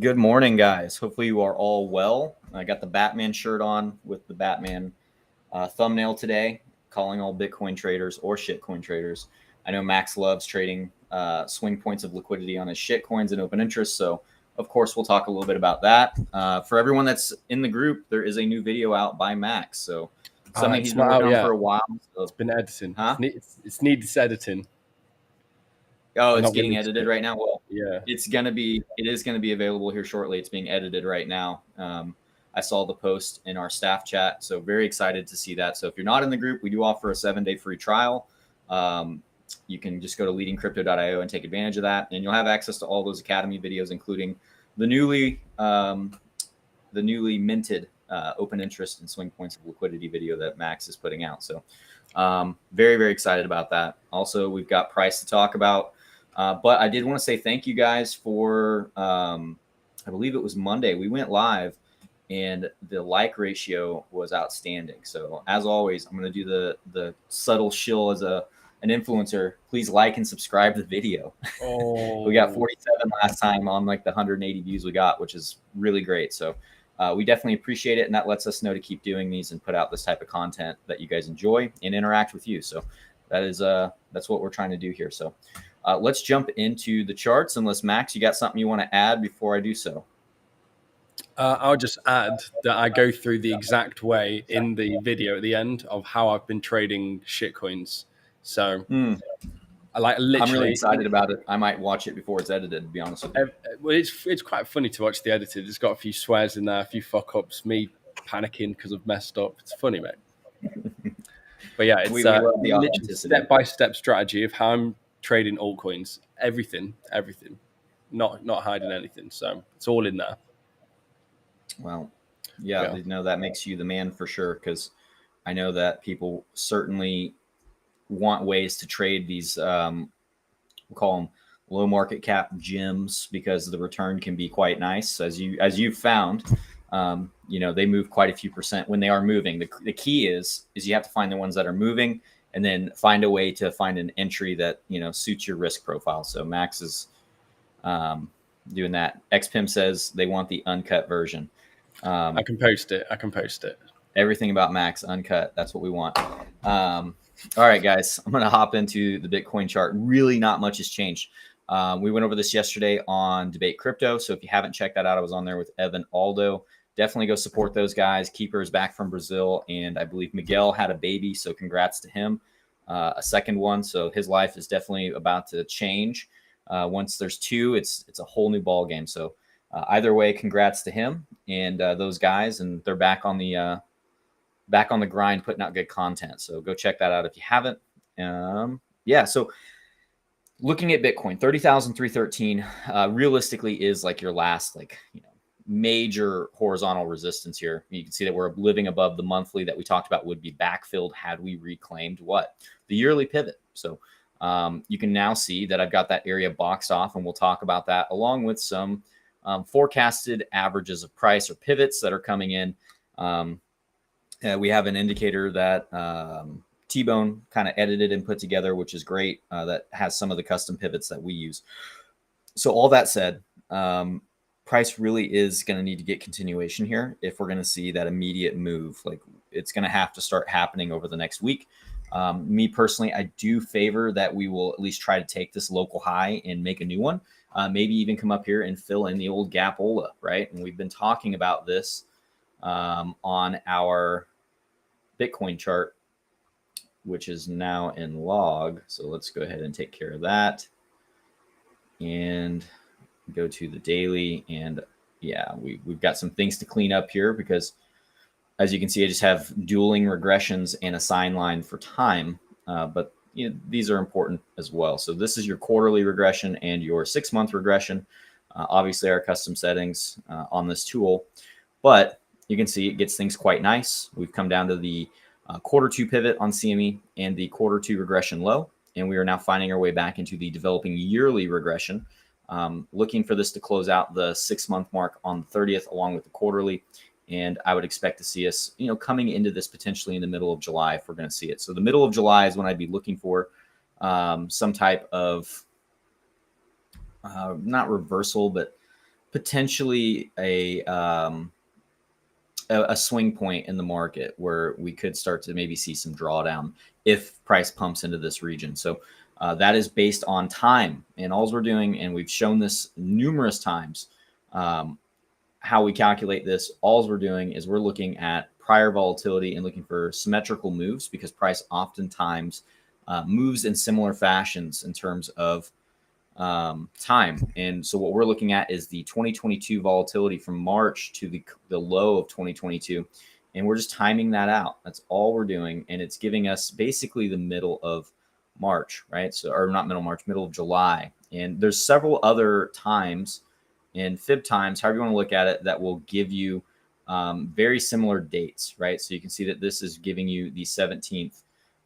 Good morning, guys. Hopefully you are all well. I got the Batman shirt on with the Batman thumbnail today, calling all Bitcoin traders or shitcoin traders. I know Max loves trading swing points of liquidity on his shitcoins and open interest, so of course we'll talk a little bit about that. For everyone that's in the group, there is a new video out by Max, so something he's been working on for a while. So. It's been editing. Huh? It's needs editing. Oh, it's getting edited right now. Well, yeah, it is going to be available here shortly. It's being edited right now. I saw the post in our staff chat, so very excited to see that. So if you're not in the group, we do offer a 7-day free trial. You can just go to leadingcrypto.io and take advantage of that, and you'll have access to all those Academy videos, including the newly minted open interest and swing points of liquidity video that Max is putting out. So very, very excited about that. Also, we've got price to talk about. But I did want to say thank you guys for, I believe it was Monday, we went live and the like ratio was outstanding. So as always, I'm going to do the subtle shill as an influencer. Please like and subscribe to the video. Oh. We got 47 last time on like the 180 views we got, which is really great. So we definitely appreciate it. And that lets us know to keep doing these and put out this type of content that you guys enjoy and interact with you. So that is, that's what we're trying to do here. So let's jump into the charts. Unless Max, you got something you want to add before I do so? I'll just add that I go through the exact way in the video at the end of how I've been trading shitcoins. So I like literally. I'm really excited about it. I might watch it before it's edited, to be honest with you. Well, it's quite funny to watch the edited. It's got a few swears in there, a few fuck ups, me panicking because I've messed up. It's funny, mate. But yeah, it's literally step-by-step strategy of how I'm trading altcoins, everything, not hiding anything. So it's all in there. Well, yeah. You know, that makes you the man for sure, because I know that people certainly want ways to trade these, we'll call them low market cap gems, because the return can be quite nice, as you've found. You know, they move quite a few percent when they are moving. The key is you have to find the ones that are moving, and then find a way to find an entry that, you know, suits your risk profile. So Max is doing that. XPIM says they want the uncut version. I can post it. Everything about Max uncut. That's what we want. All right, guys, I'm going to hop into the Bitcoin chart. Really not much has changed. We went over this yesterday on Debate Crypto. So if you haven't checked that out, I was on there with Evan Aldo. Definitely go support those guys. Keeper is back from Brazil, and I believe Miguel had a baby, so congrats to him. A second one, so his life is definitely about to change. Once there's two, it's a whole new ball game. So either way, congrats to him and those guys, and they're back on the grind, putting out good content. So go check that out if you haven't. Yeah, so looking at Bitcoin, 30,313 realistically is like your last, like, you know, major horizontal resistance here. You can see that we're living above the monthly that we talked about would be backfilled had we reclaimed what? The yearly pivot. So you can now see that I've got that area boxed off, and we'll talk about that along with some forecasted averages of price or pivots that are coming in. We have an indicator that T-Bone kind of edited and put together, which is great. That has some of the custom pivots that we use. So all that said, price really is going to need to get continuation here if we're going to see that immediate move. Like, it's going to have to start happening over the next week. Me personally, I do favor that we will at least try to take this local high and make a new one. Maybe even come up here and fill in the old gapola, right? And we've been talking about this on our Bitcoin chart, which is now in log. So let's go ahead and take care of that and go to the daily. And yeah, we've got some things to clean up here, because as you can see, I just have dueling regressions and a sign line for time, but you know, these are important as well. So this is your quarterly regression and your 6-month regression. Obviously our custom settings on this tool, but you can see it gets things quite nice. We've come down to the Q2 pivot on CME and the Q2 regression low, and we are now finding our way back into the developing yearly regression. Looking for this to close out the 6-month mark on the 30th, along with the quarterly. And I would expect to see us, you know, coming into this potentially in the middle of July if we're going to see it. So the middle of July is when I'd be looking for some type of not reversal, but potentially a swing point in the market where we could start to maybe see some drawdown if price pumps into this region. So that is based on time, and all we're doing, and we've shown this numerous times, how we calculate this. All we're doing is we're looking at prior volatility and looking for symmetrical moves, because price oftentimes moves in similar fashions in terms of time. And so what we're looking at is the 2022 volatility from March to the low of 2022. And we're just timing that out. That's all we're doing. And it's giving us basically the middle of March, right? So, or not middle March, middle of July. And there's several other times and fib times, however you want to look at it, that will give you very similar dates, right? So you can see that this is giving you the 17th.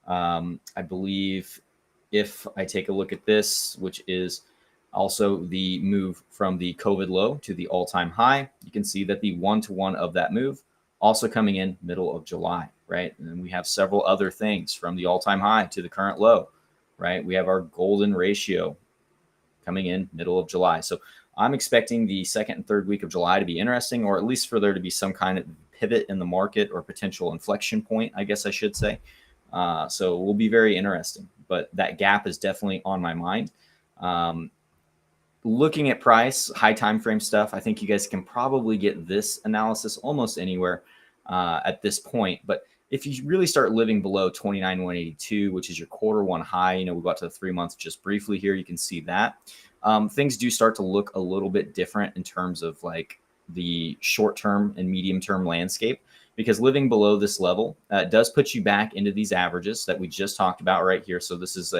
I believe if I take a look at this, which is also the move from the COVID low to the all-time high, you can see that the one-to-one of that move also coming in middle of July, right? And then we have several other things from the all-time high to the current low, right? We have our golden ratio coming in middle of July. So I'm expecting the second and third week of July to be interesting, or at least for there to be some kind of pivot in the market or potential inflection point, I guess I should say. So it will be very interesting, but that gap is definitely on my mind. Looking at price, high time frame stuff, I think you guys can probably get this analysis almost anywhere at this point. But if you really start living below 29,182, which is your quarter one high, we got to the 3 months just briefly here, you can see that things do start to look a little bit different in terms of like the short term and medium term landscape, because living below this level does put you back into these averages that we just talked about right here. So this is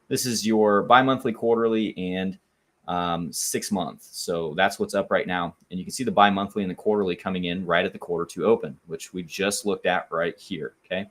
this is your bi-monthly, quarterly, and 6 month. So that's what's up right now. And you can see the bi-monthly and the quarterly coming in right at the quarter two open, which we just looked at right here. Okay.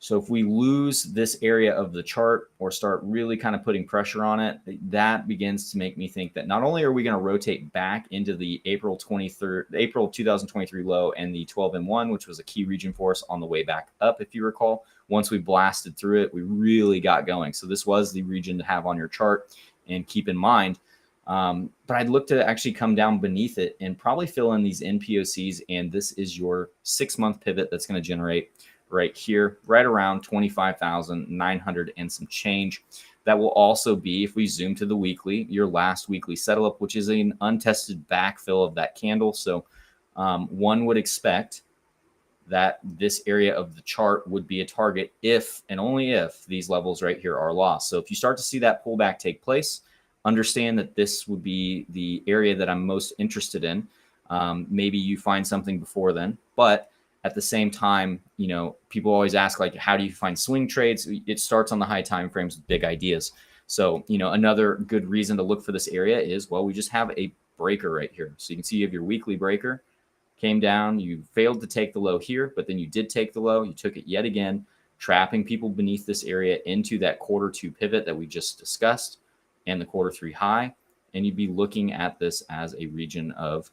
So if we lose this area of the chart or start really kind of putting pressure on it, that begins to make me think that not only are we going to rotate back into the April 2023 low and the 12M1, which was a key region for us on the way back up, if you recall, once we blasted through it, we really got going. So this was the region to have on your chart and keep in mind. But I'd look to actually come down beneath it and probably fill in these NPOCs. And this is your 6 month pivot that's going to generate right here, right around 25,900 and some change. That will also be, if we zoom to the weekly, your last weekly setup, which is an untested backfill of that candle. So one would expect that this area of the chart would be a target if and only if these levels right here are lost. So if you start to see that pullback take place, understand that this would be the area that I'm most interested in. Maybe you find something before then, but at the same time, people always ask, like, how do you find swing trades? It starts on the high time frames with big ideas. So, another good reason to look for this area is, well, we just have a breaker right here. So you can see you have your weekly breaker, came down, you failed to take the low here, but then you did take the low, you took it yet again, trapping people beneath this area into that quarter two pivot that we just discussed and the quarter three high. And you'd be looking at this as a region of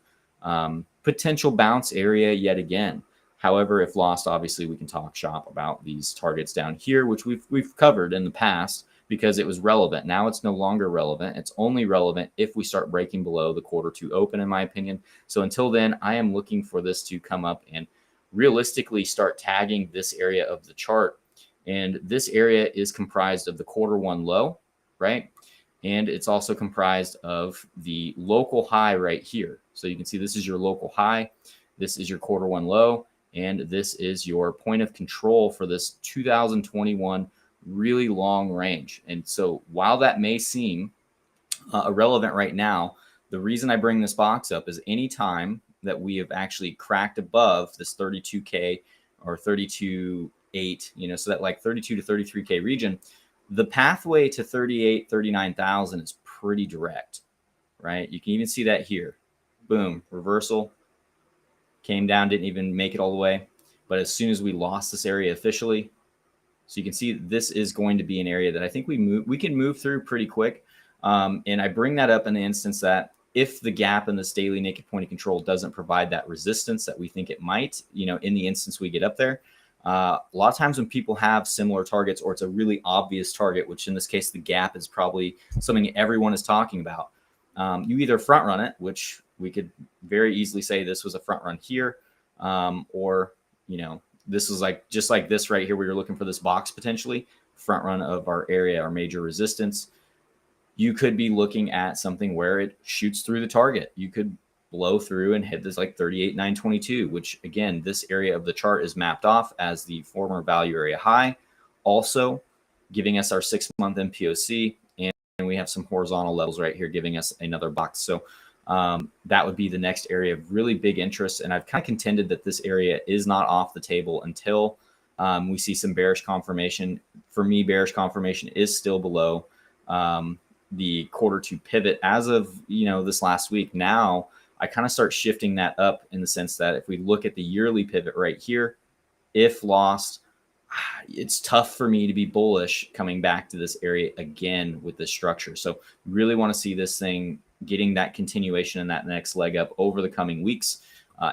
potential bounce area yet again. However, if lost, obviously we can talk shop about these targets down here, which we've covered in the past because it was relevant. Now it's no longer relevant. It's only relevant if we start breaking below the quarter two open, in my opinion. So until then, I am looking for this to come up and realistically start tagging this area of the chart. And this area is comprised of the quarter one low, right? And it's also comprised of the local high right here. So you can see this is your local high. This is your quarter one low. And this is your point of control for this 2021 really long range. And so while that may seem irrelevant right now, the reason I bring this box up is anytime that we have actually cracked above this 32K or 32.8, so that like 32 to 33K region, the pathway to 38, 39,000 is pretty direct, right? You can even see that here. Boom, reversal. Came down, didn't even make it all the way. But as soon as we lost this area officially, so you can see this is going to be an area that I think we can move through pretty quick. And I bring that up in the instance that if the gap in this daily naked point of control doesn't provide that resistance that we think it might, in the instance we get up there, A lot of times when people have similar targets, or it's a really obvious target, which in this case, the gap is probably something everyone is talking about. You either front run it, which we could very easily say this was a front run here, or, you know, this is like just like this right here, where you're looking for this box potentially front run of our area, our major resistance. You could be looking at something where it shoots through the target. You could blow through and hit this like 38,922, which again, this area of the chart is mapped off as the former value area high, also giving us our 6-month MPOC, and we have some horizontal levels right here giving us another box. So that would be the next area of really big interest. And I've kind of contended that this area is not off the table until we see some bearish confirmation. For me, bearish confirmation is still below the quarter two pivot as of, you know, this last week. Now I kind of start shifting that up in the sense that if we look at the yearly pivot right here, if lost, it's tough for me to be bullish coming back to this area again with this structure. So really want to see this thing getting that continuation and that next leg up over the coming weeks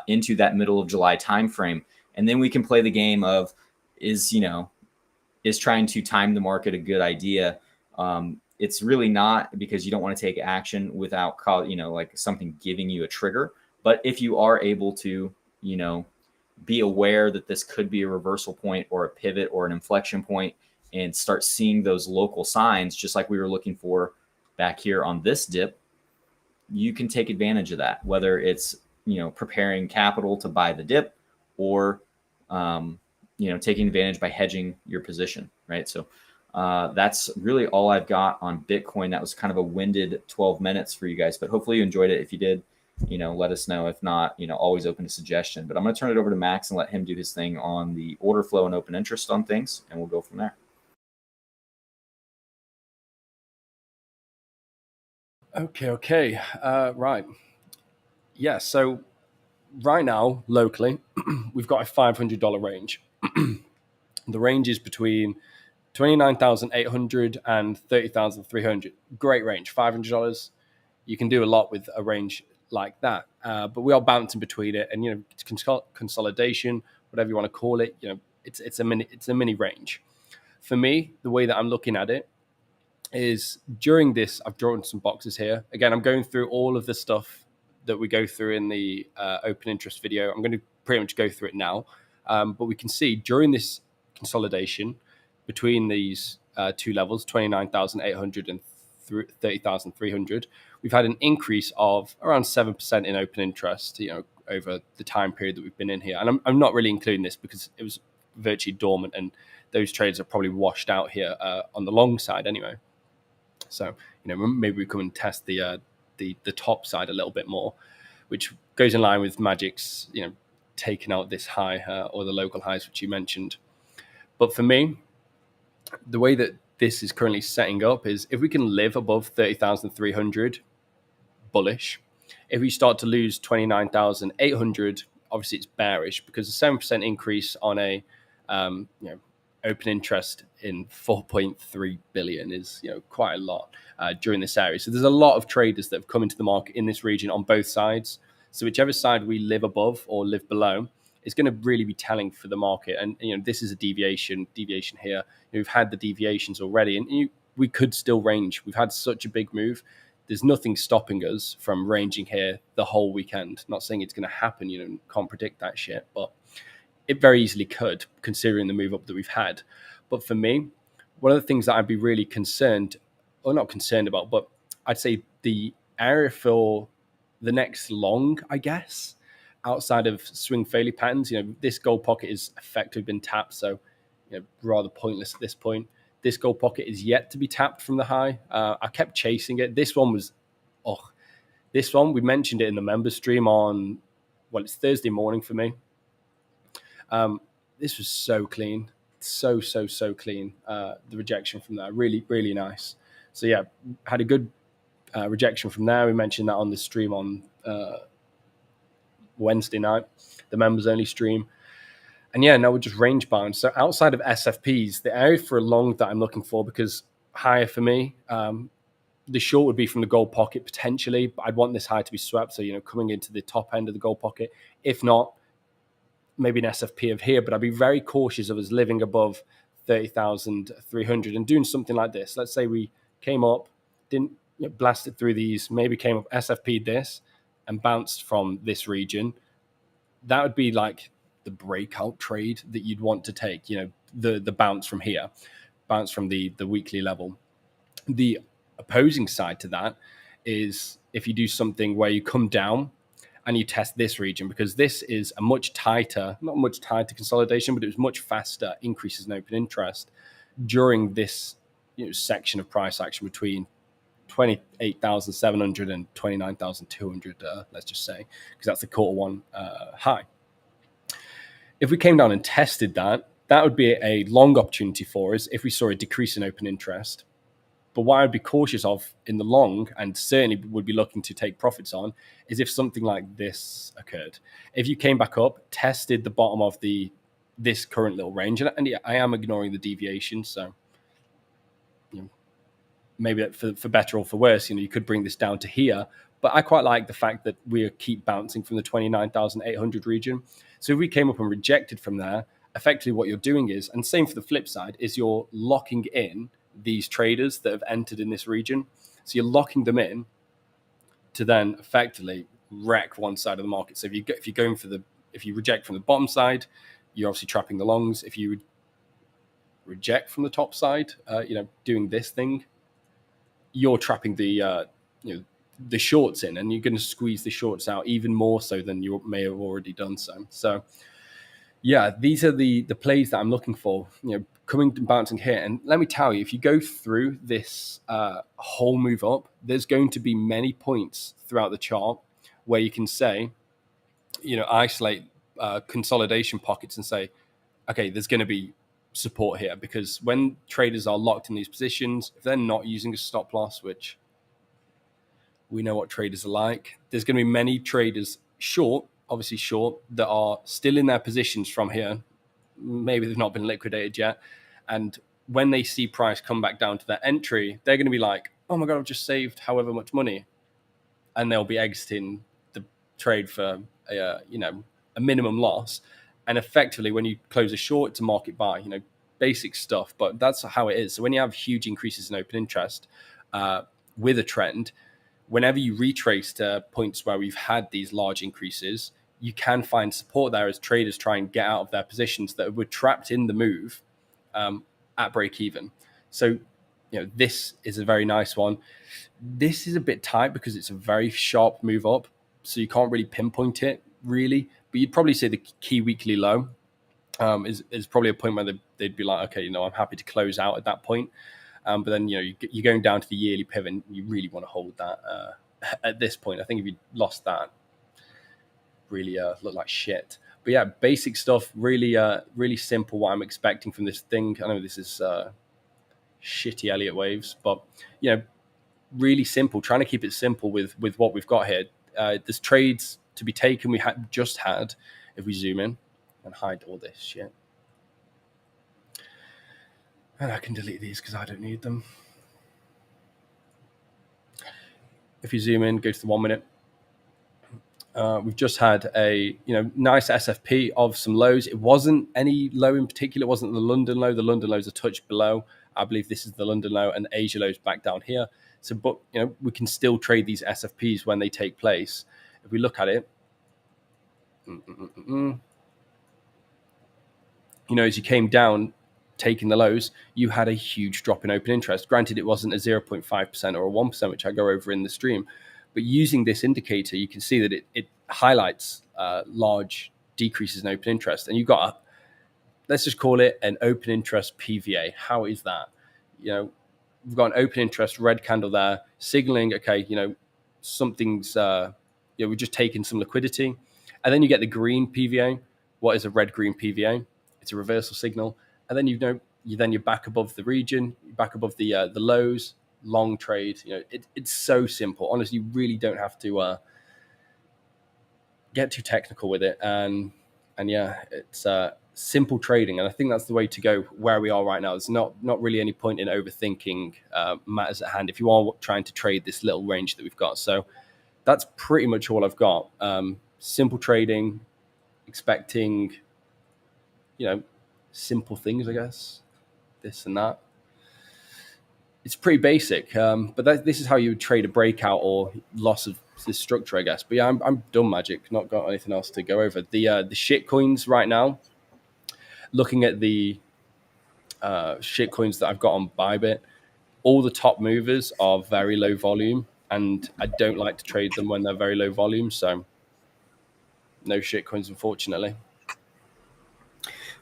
into that middle of July timeframe. And then we can play the game of, is trying to time the market a good idea? It's really not, because you don't want to take action without, like something giving you a trigger. But if you are able to, be aware that this could be a reversal point or a pivot or an inflection point, and start seeing those local signs, just like we were looking for back here on this dip, you can take advantage of that, whether it's, preparing capital to buy the dip, or, taking advantage by hedging your position, right? So that's really all I've got on Bitcoin. That was kind of a winded 12 minutes for you guys, but hopefully you enjoyed it. If you did, let us know. If not, always open to suggestion. But I'm going to turn it over to Max and let him do his thing on the order flow and open interest on things, and we'll go from there. Okay. Right. Yeah. So right now, locally, we've got a $500 range. The range is between 29,800 and 30,300. Great range, $500. You can do a lot with a range like that, but we are bouncing between it, and it's consolidation, whatever you want to call it. It's a mini range. For me, the way that I'm looking at it is, during this, I've drawn some boxes here. Again, I'm going through all of the stuff that we go through in the open interest video. I'm going to pretty much go through it now, but we can see during this consolidation between these two levels, 29,800 and 30,300, we've had an increase of around 7% in open interest, over the time period that we've been in here. And I'm not really including this because it was virtually dormant, and those trades are probably washed out here on the long side anyway. So, maybe we come and test the top side a little bit more, which goes in line with Magic's, taking out this high or the local highs, which you mentioned. But for me, the way that this is currently setting up is, if we can live above 30,300, bullish. If we start to lose 29,800, obviously it's bearish, because a 7% increase on a open interest in 4.3 billion is quite a lot during this area. So there's a lot of traders that have come into the market in this region on both sides. So whichever side we live above or live below is going to really be telling for the market. And this is a deviation here. We've had the deviations already, and we could still range. We've had such a big move. There's nothing stopping us from ranging here the whole weekend. Not saying it's going to happen, can't predict that shit, but it very easily could, considering the move up that we've had. But for me, one of the things that I'd be really concerned, or not concerned about, but I'd say the area for the next long, I guess, outside of swing failure patterns, this gold pocket is effectively been tapped, so rather pointless at this point. This gold pocket is yet to be tapped from the high. I kept chasing it. This one, we mentioned it in the member stream on, it's Thursday morning for me. This was so clean, so clean. The rejection from there, really, really nice. So yeah, had a good rejection from there. We mentioned that on the stream on Wednesday night, the members only stream. And yeah, now we're just range bound. So outside of SFPs, the area for a long that I'm looking for, because higher for me, the short would be from the gold pocket potentially, but I'd want this high to be swept. So, coming into the top end of the gold pocket. If not, maybe an SFP of here, but I'd be very cautious of us living above 30,300 and doing something like this. Let's say we came up, didn't blast it through these, maybe came up SFP'd this and bounced from this region. That would be like the breakout trade that you'd want to take, the bounce from here, bounce from the weekly level. The opposing side to that is if you do something where you come down and you test this region, because this is a much tighter, not much tighter consolidation, but it was much faster increases in open interest during this section of price action between 28,700 and 29,200, let's just say, because that's the quarter one high. If we came down and tested that, that would be a long opportunity for us if we saw a decrease in open interest. But what I'd be cautious of in the long, and certainly would be looking to take profits on, is if something like this occurred. If you came back up, tested the bottom of this current little range, and yeah, I am ignoring the deviation, so maybe for better or for worse, you could bring this down to here. But I quite like the fact that we keep bouncing from the 29,800 region. So if we came up and rejected from there, effectively what you're doing is, and same for the flip side, is you're locking in these traders that have entered in this region. So you're locking them in to then effectively wreck one side of the market. So if you reject from the bottom side, you're obviously trapping the longs. If you reject from the top side, doing this thing, you're trapping the shorts in, and you're going to squeeze the shorts out even more so than you may have already done so. So yeah, these are the plays that I'm looking for, coming and bouncing here. And let me tell you, if you go through this whole move up, there's going to be many points throughout the chart where you can say, isolate consolidation pockets and say, okay, there's going to be support here, because when traders are locked in these positions, if they're not using a stop loss, which we know what traders are like, there's going to be many traders obviously short, that are still in their positions from here. Maybe they've not been liquidated yet. And when they see price come back down to their entry, they're going to be like, oh my God, I've just saved however much money. And they'll be exiting the trade for a minimum loss. And effectively, when you close a short, it's a market buy, basic stuff, but that's how it is. So when you have huge increases in open interest with a trend, whenever you retrace to points where we've had these large increases, you can find support there as traders try and get out of their positions that were trapped in the move at break even. So, this is a very nice one. This is a bit tight because it's a very sharp move up, so you can't really pinpoint it really. But you'd probably say the key weekly low is probably a point where they'd be like, okay, I'm happy to close out at that point. But then, you're going down to the yearly pivot, and you really want to hold that at this point. I think if you lost that, really look like shit. But yeah, basic stuff, really simple what I'm expecting from this thing. I know this is shitty Elliott waves, but really simple, trying to keep it simple with what we've got here. There's trades to be taken. We just had, if we zoom in and hide all this shit, and I can delete these because I don't need them. If you zoom in, go to the 1 minute. We've just had a nice SFP of some lows. It wasn't any low in particular. It wasn't the London low. The London low's a touch below. I believe this is the London low, and the Asia low's back down here. So, but we can still trade these SFPs when they take place. If we look at it, as you came down, taking the lows, you had a huge drop in open interest. Granted, it wasn't a 0.5% or a 1%, which I go over in the stream. But using this indicator, you can see that it highlights large decreases in open interest. And you've got let's just call it an open interest PVA. How is that? We've got an open interest red candle there, signaling, okay, something's, we're just taking some liquidity. And then you get the green PVA. What is a red-green PVA? It's a reversal signal. And then you're back above the region, you're back above the lows, long trade. It's so simple. Honestly, you really don't have to get too technical with it. And yeah, it's simple trading. And I think that's the way to go where we are right now. There's not really any point in overthinking matters at hand if you are trying to trade this little range that we've got. So that's pretty much all I've got. Simple trading, expecting simple things, I guess, this and that. It's pretty basic, but this is how you would trade a breakout or loss of this structure, I guess. But yeah, I'm done, Magic. Not got anything else to go over. The shit coins right now. Looking at the shit coins that I've got on Bybit, all the top movers are very low volume, and I don't like to trade them when they're very low volume. So no shit coins, unfortunately.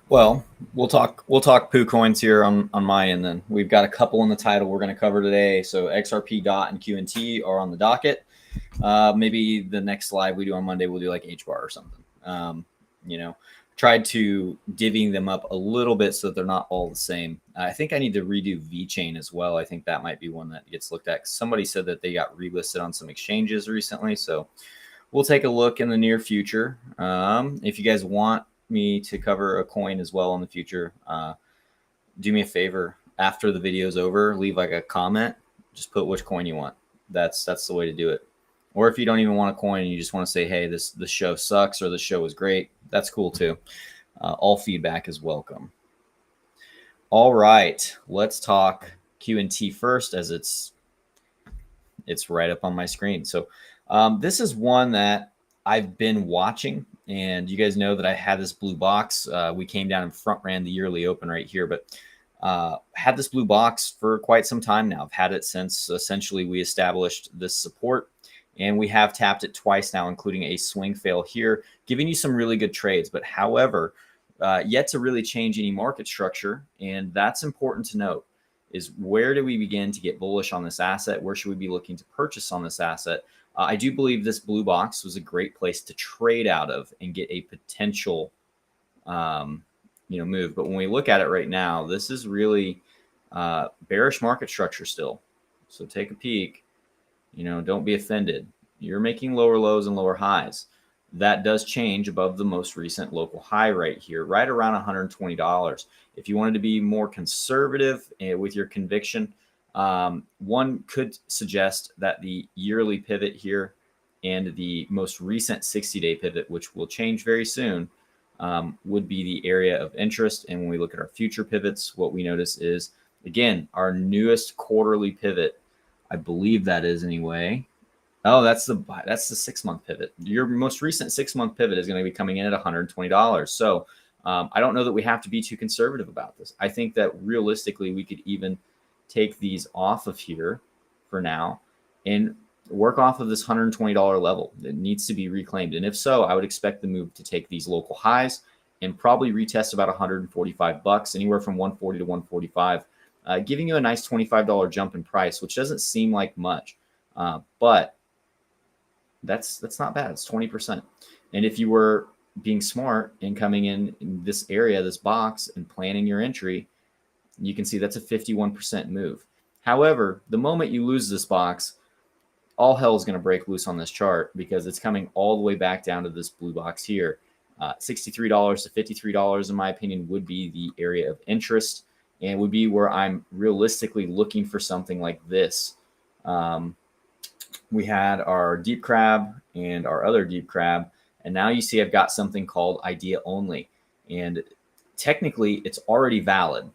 Well, we'll talk poo coins here on my end. Then we've got a couple in the title we're going to cover today. So XRP, DOT, and QNT are on the docket. Maybe the next live we do on Monday, we'll do like HBAR or something. Tried to divvying them up a little bit so that they're not all the same. I think I need to redo VeChain as well. I think that might be one that gets looked at. Somebody said that they got relisted on some exchanges recently. So we'll take a look in the near future. If you guys want me to cover a coin as well in the future, do me a favor. After the video's over, leave like a comment. Just put which coin you want. That's the way to do it. Or if you don't even want a coin and you just want to say, hey, this show sucks or this show was great, that's cool too. All feedback is welcome. All right, let's talk QNT first, as it's right up on my screen. So this is one that I've been watching, and you guys know that I had this blue box. We came down and front ran the yearly open right here, but had this blue box for quite some time now. I've had it since essentially we established this support. And we have tapped it twice now, including a swing fail here, giving you some really good trades. But however, yet to really change any market structure. And that's important to note, is where do we begin to get bullish on this asset? Where should we be looking to purchase on this asset? I do believe this blue box was a great place to trade out of and get a potential move. But when we look at it right now, this is really bearish market structure still. So take a peek. Don't be offended. You're making lower lows and lower highs. That does change above the most recent local high right here, right around $120. If you wanted to be more conservative with your conviction, one could suggest that the yearly pivot here and the most recent 60-day pivot, which will change very soon, would be the area of interest. And when we look at our future pivots, what we notice is, again, our newest quarterly pivot, I believe that is anyway. Oh, that's the 6-month pivot. Your most recent 6-month pivot is going to be coming in at $120. So I don't know that we have to be too conservative about this. I think that realistically, we could even take these off of here for now and work off of this $120 level. It needs to be reclaimed. And if so, I would expect the move to take these local highs and probably retest about $145, anywhere from 140 to 145. Giving you a nice $25 jump in price, which doesn't seem like much, but that's not bad. It's 20%. And if you were being smart and coming in this area, this box, and planning your entry, you can see that's a 51% move. However, the moment you lose this box, all hell is going to break loose on this chart, because it's coming all the way back down to this blue box here. $63 to $53, in my opinion, would be the area of interest. And would be where I'm realistically looking for something like this. We had our deep crab and our other deep crab. And now you see I've got something called idea only. And technically, it's already valid.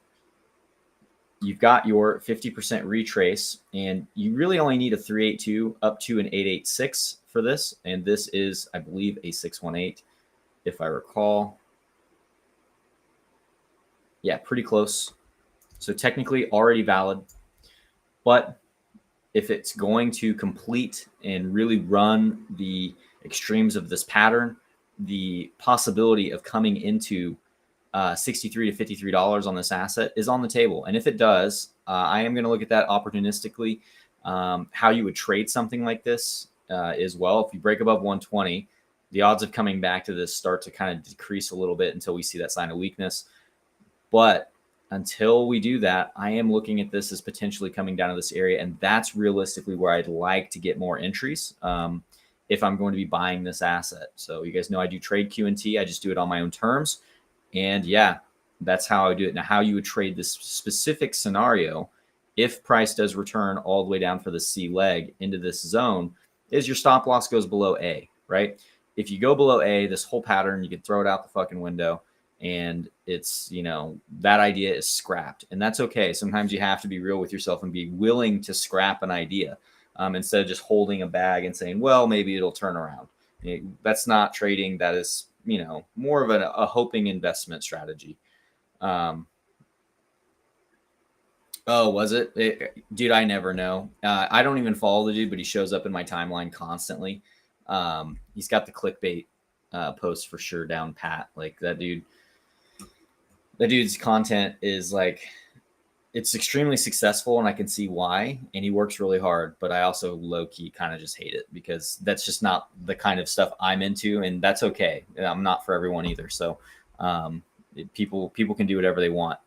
You've got your 50% retrace. And you really only need a 382 up to an 886 for this. And this is, I believe, a 618, if I recall. Yeah, pretty close. So technically already valid, but if it's going to complete and really run the extremes of this pattern, the possibility of coming into $63 to $53 on this asset is on the table. And if it does, I am going to look at that opportunistically. How you would trade something like this as well. If you break above 120, the odds of coming back to this start to kind of decrease a little bit until we see that sign of weakness. But until we do that, I am looking at this as potentially coming down to this area. And that's realistically where I'd like to get more entries if I'm going to be buying this asset. So you guys know I do trade QNT. I just do it on my own terms. And yeah, that's how I do it. Now, how you would trade this specific scenario, if price does return all the way down for the C leg into this zone, is your stop loss goes below A, right? If you go below A, this whole pattern, you can throw it out the fucking window. and it's, that idea is scrapped, and that's okay. Sometimes you have to be real with yourself and be willing to scrap an idea, instead of just holding a bag and saying, well, maybe it'll turn around. That's not trading. That is, more of a hoping investment strategy. Oh, was it? Dude, I never know. I don't even follow the dude, but he shows up in my timeline constantly. He's got the clickbait posts for sure down pat. Like that dude's content is like, it's extremely successful, and I can see why. And he works really hard, but I also low key kind of just hate it because that's just not the kind of stuff I'm into, and that's okay. I'm not for everyone either. So people can do whatever they want.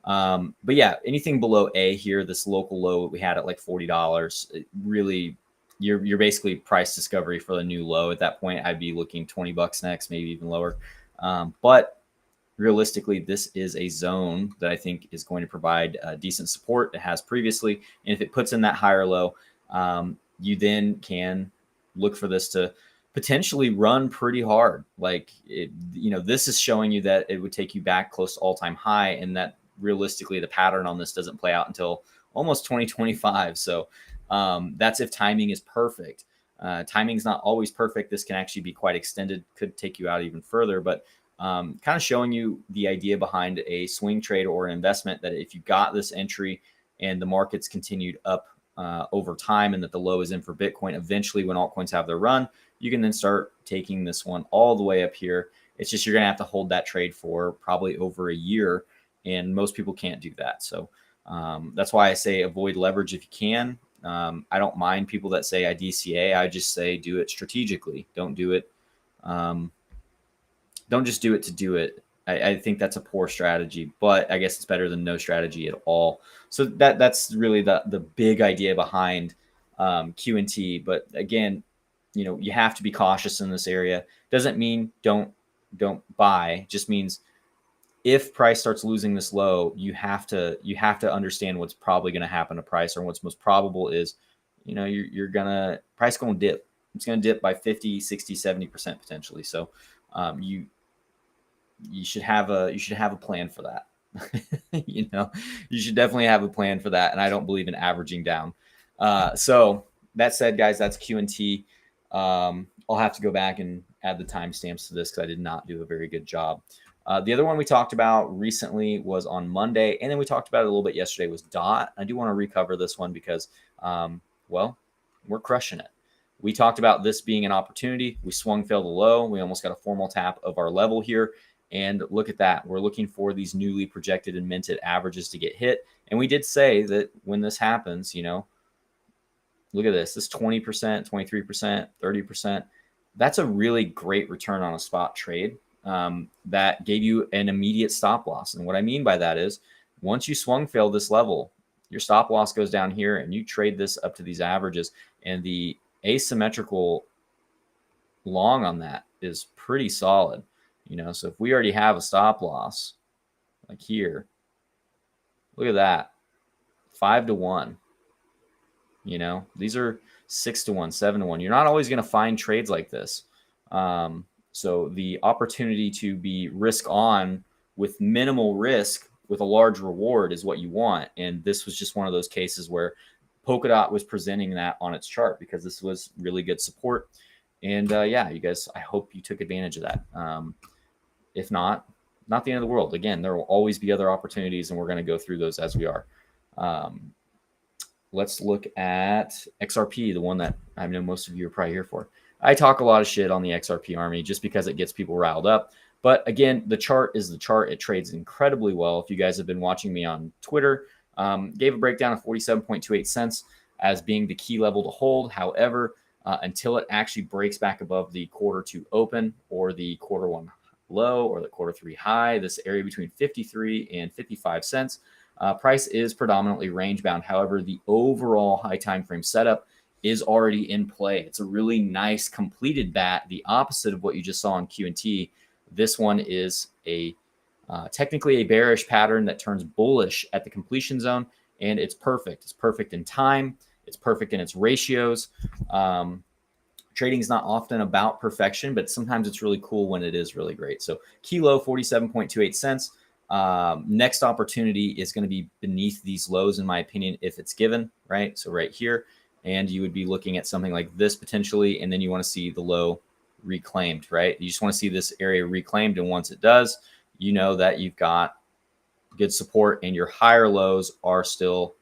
But yeah, anything below A here, this local low we had at like $40, really, you're basically price discovery for the new low. At that point, I'd be looking $20 next, maybe even lower. But realistically, this is a zone that I think is going to provide decent support. It has previously, and if it puts in that higher low, you then can look for this to potentially run pretty hard. Like this is showing you that it would take you back close to all-time high, and that realistically the pattern on this doesn't play out until almost 2025. So that's if timing is perfect. Timing is not always perfect. This can actually be quite extended, could take you out even further, but kind of showing you the idea behind a swing trade or an investment, that if you got this entry and the market's continued up over time, and that the low is in for Bitcoin, eventually when altcoins have their run, you can then start taking this one all the way up here. It's just you're going to have to hold that trade for probably over a year, and most people can't do that. So that's why I say avoid leverage if you can. I don't mind people that say I DCA. I just say do it strategically. Don't do it. Don't just do it to do it. I think that's a poor strategy, but I guess it's better than no strategy at all. So that's really the big idea behind QNT. But again, you have to be cautious in this area. Doesn't mean don't buy. Just means if price starts losing this low, you have to understand what's probably going to happen to price, or what's most probable is, you're gonna price going to dip. It's going to dip by 50, 60, 70% potentially. So you should have a plan for that. You should definitely have a plan for that. And I don't believe in averaging down. So that said, guys, that's QNT. I'll have to go back and add the timestamps to this because I did not do a very good job. The other one we talked about recently was on Monday, and then we talked about it a little bit yesterday, was DOT. I do want to recover this one because, well, we're crushing it. We talked about this being an opportunity. We swung, failed the low. We almost got a formal tap of our level here. And look at that. We're looking for these newly projected and minted averages to get hit. And we did say that when this happens, look at this. This 20%, 23%, 30%. That's a really great return on a spot trade. That gave you an immediate stop loss. And what I mean by that is once you swung fail this level, your stop loss goes down here and you trade this up to these averages, and the asymmetrical long on that is pretty solid. So if we already have a stop loss like here, look at that, 5-1. These are 6-1, 7-1. You're not always going to find trades like this. So the opportunity to be risk on with minimal risk with a large reward is what you want. And this was just one of those cases where Polkadot was presenting that on its chart because this was really good support. And yeah, you guys, I hope you took advantage of that. If not the end of the world. Again, there will always be other opportunities, and we're going to go through those as we are. Let's look at XRP, the one that I know most of you are probably here for. I talk a lot of shit on the XRP army just because it gets people riled up. But again, the chart is the chart. It trades incredibly well. If you guys have been watching me on Twitter, gave a breakdown of 47.28 cents as being the key level to hold. However, until it actually breaks back above the quarter 2 open or the quarter 1 low or the quarter 3 high, this area between 53 and 55 cents, price is predominantly range bound. However, the overall high time frame setup is already in play. It's a really nice completed bat, the opposite of what you just saw on QNT. This one is technically a bearish pattern that turns bullish at the completion zone, and it's perfect. It's perfect in time. It's perfect in its ratios. trading is not often about perfection, but sometimes it's really cool when it is really great. So key low 47.28 cents. Next opportunity is going to be beneath these lows, in my opinion, if it's given, right? So right here, and you would be looking at something like this potentially, and then you want to see the low reclaimed, right? You just want to see this area reclaimed, and once it does, you know that you've got good support and your higher lows are still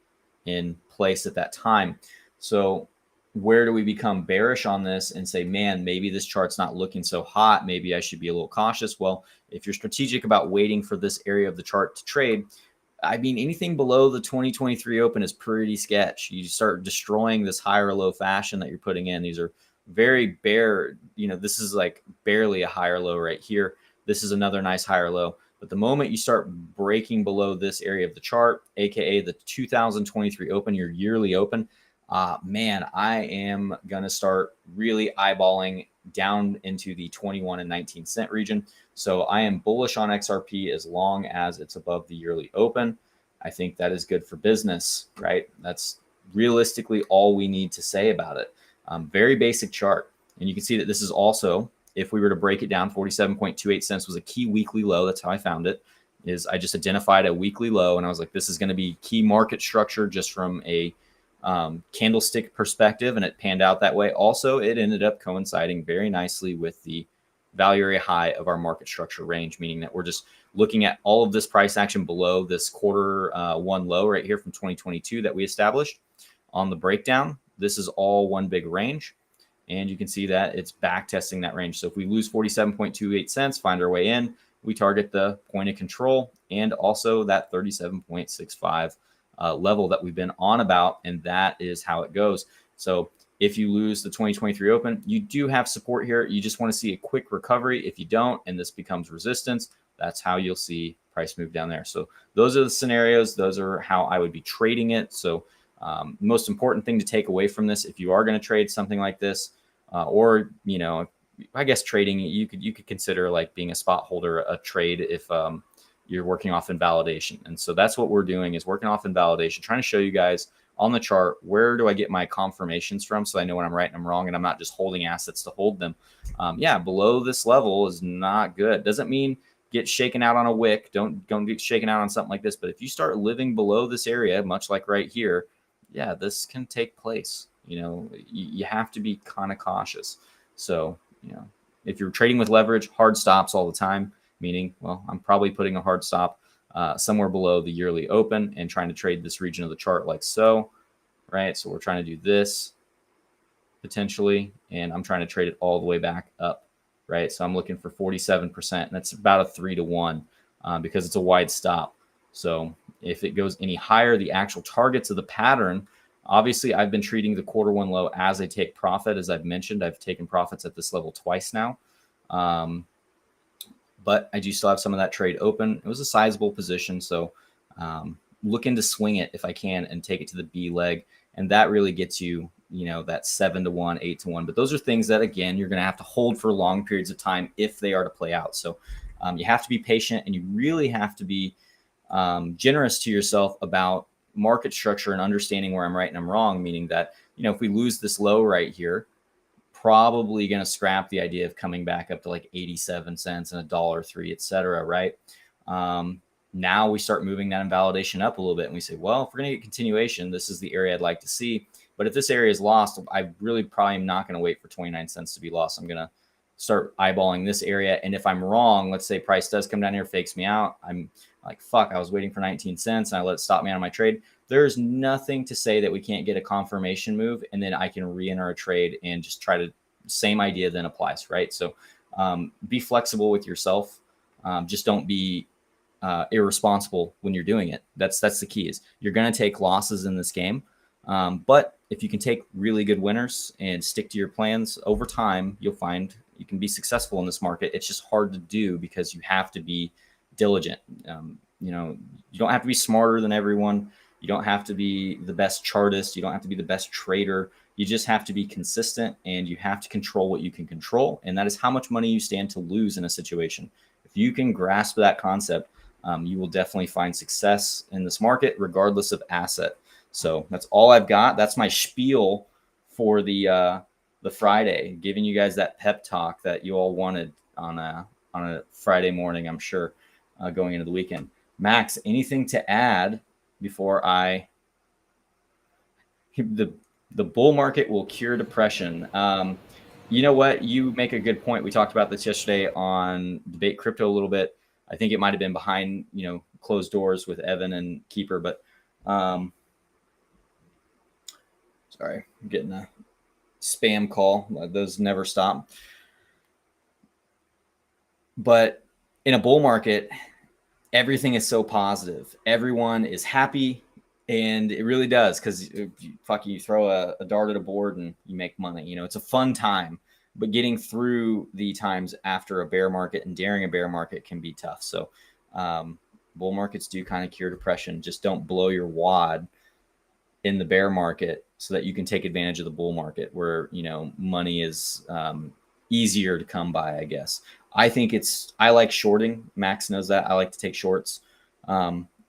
in place at that time. So where do we become bearish on this and say, man, maybe this chart's not looking so hot, maybe I should be a little cautious? Well, if you're strategic about waiting for this area of the chart to trade, I mean, anything below the 2023 open is pretty sketch. You start destroying this higher or low fashion that you're putting in. These are very bare, you know, this is like barely a higher low right here. This is another nice higher low. But the moment you start breaking below this area of the chart, aka the 2023 open, your yearly open, man, I am going to start really eyeballing down into the 21 and 19 cent region. So I am bullish on XRP as long as it's above the yearly open. I think that is good for business, right? That's realistically all we need to say about it. Very basic chart. And you can see that this is also, if we were to break it down, 47.28 cents was a key weekly low. That's how I found it. Is I just identified a weekly low, and I was like, this is going to be key market structure just from a candlestick perspective, and it panned out that way. Also, it ended up coinciding very nicely with the value area high of our market structure range, meaning that we're just looking at all of this price action below this quarter one low right here from 2022 that we established on the breakdown. This is all one big range. And you can see that it's back testing that range. So if we lose 47.28 cents, find our way in, we target the point of control and also that 37.65 level that we've been on about. And that is how it goes. So if you lose the 2023 open, you do have support here. You just want to see a quick recovery. If you don't, and this becomes resistance, that's how you'll see price move down there. So those are the scenarios. Those are how I would be trading it. So most important thing to take away from this, if you are going to trade something like this, or, you know, I guess trading, you could consider like being a spot holder, a trade if you're working off invalidation. And so that's what we're doing, is working off invalidation, trying to show you guys on the chart, where do I get my confirmations from so I know when I'm right and I'm wrong, and I'm not just holding assets to hold them. Yeah, below this level is not good. Doesn't mean get shaken out on a wick. Don't get shaken out on something like this. But if you start living below this area, much like right here, yeah, this can take place. You know, you have to be kind of cautious. So, you know, if you're trading with leverage, hard stops all the time, meaning, well, I'm probably putting a hard stop somewhere below the yearly open and trying to trade this region of the chart like so, right? So we're trying to do this potentially, and I'm trying to trade it all the way back up, right? So I'm looking for 47%, and that's about a 3-to-1 because it's a wide stop. So if it goes any higher, the actual targets of the pattern, obviously I've been treating the quarter one low as a take profit. As I've mentioned, I've taken profits at this level twice now. But I do still have some of that trade open. It was a sizable position. So looking to swing it if I can and take it to the B leg. And that really gets you, you know, that 7-to-1, 8-to-1. But those are things that, again, you're going to have to hold for long periods of time if they are to play out. So you have to be patient, and you really have to be generous to yourself about market structure and understanding where I'm right and I'm wrong, meaning that, you know, if we lose this low right here, probably going to scrap the idea of coming back up to like 87 cents and $1.03, etc. Right? Now we start moving that invalidation up a little bit, and we say, well, if we're going to get continuation, this is the area I'd like to see. But if this area is lost, I really probably am not going to wait for 29 cents to be lost. I'm going to start eyeballing this area. And if I'm wrong, let's say price does come down here, fakes me out, I'm like, fuck, I was waiting for 19 cents and I let it stop me out of my trade. There's nothing to say that we can't get a confirmation move, and then I can re-enter a trade and just try to, same idea then applies, right? So be flexible with yourself. Just don't be irresponsible when you're doing it. That's the key, is you're going to take losses in this game. But if you can take really good winners and stick to your plans over time, you'll find you can be successful in this market. It's just hard to do because you have to be diligent. You know, you don't have to be smarter than everyone. You don't have to be the best chartist. You don't have to be the best trader. You just have to be consistent, and you have to control what you can control. And that is how much money you stand to lose in a situation. If you can grasp that concept, you will definitely find success in this market, regardless of asset. So that's all I've got. That's my spiel for the the Friday, giving you guys that pep talk that you all wanted on a Friday morning, I'm sure, going into the weekend. Max, anything to add before the bull market will cure depression? You know what? You make a good point. We talked about this yesterday on Debate Crypto a little bit. I think it might have been behind, closed doors with Evan and Keeper, but sorry, I'm getting a spam call. Those never stop. But in a bull market, everything is so positive. Everyone is happy, and it really does, because you throw a dart at a board and you make money. It's a fun time, but getting through the times after a bear market and during a bear market can be tough. So bull markets do kind of cure depression. Just don't blow your wad in the bear market so that you can take advantage of the bull market where, money is easier to come by, I guess. I like shorting. Max knows that. I like to take shorts.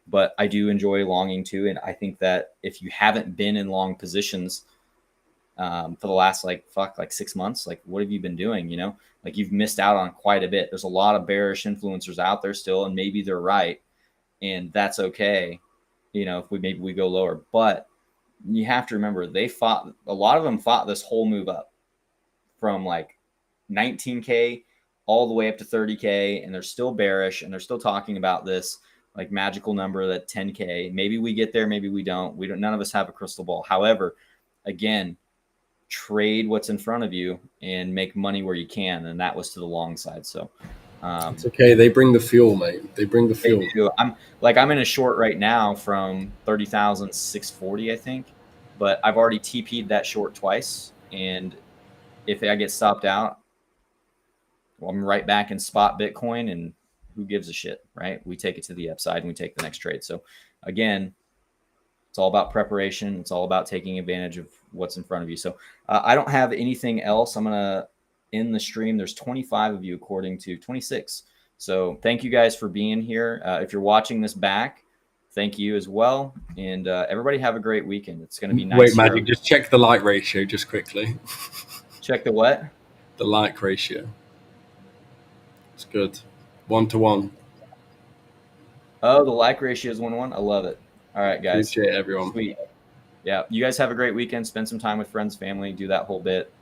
But I do enjoy longing too. And I think that if you haven't been in long positions for the last 6 months, what have you been doing? You've missed out on quite a bit. There's a lot of bearish influencers out there still, and maybe they're right. And that's okay. If we go lower, but you have to remember a lot of them fought this whole move up from 19K all the way up to 30K, and they're still bearish, and they're still talking about this magical number, that 10K. Maybe we get there, maybe we don't. None of us have a crystal ball. However, again, trade what's in front of you and make money where you can, and that was to the long side. So it's okay. They bring the fuel, mate. They bring the fuel. I'm in a short right now from 30,640, I think, but I've already TP'd that short twice, and if I get stopped out, I'm right back in spot Bitcoin, and who gives a shit, right? We take it to the upside and we take the next trade. So again, it's all about preparation. It's all about taking advantage of what's in front of you. So I don't have anything else. I'm going to end the stream. There's 25 of you according to 26. So thank you guys for being here. If you're watching this back, thank you as well. And everybody have a great weekend. It's going to be nice. Wait, Magic, just check the like ratio just quickly. Check the what? The like ratio. It's good. 1-to-1. Oh, the like ratio is 1-to-1. I love it. All right, guys. Appreciate it, everyone. Sweet. Yeah. You guys have a great weekend. Spend some time with friends, family. Do that whole bit.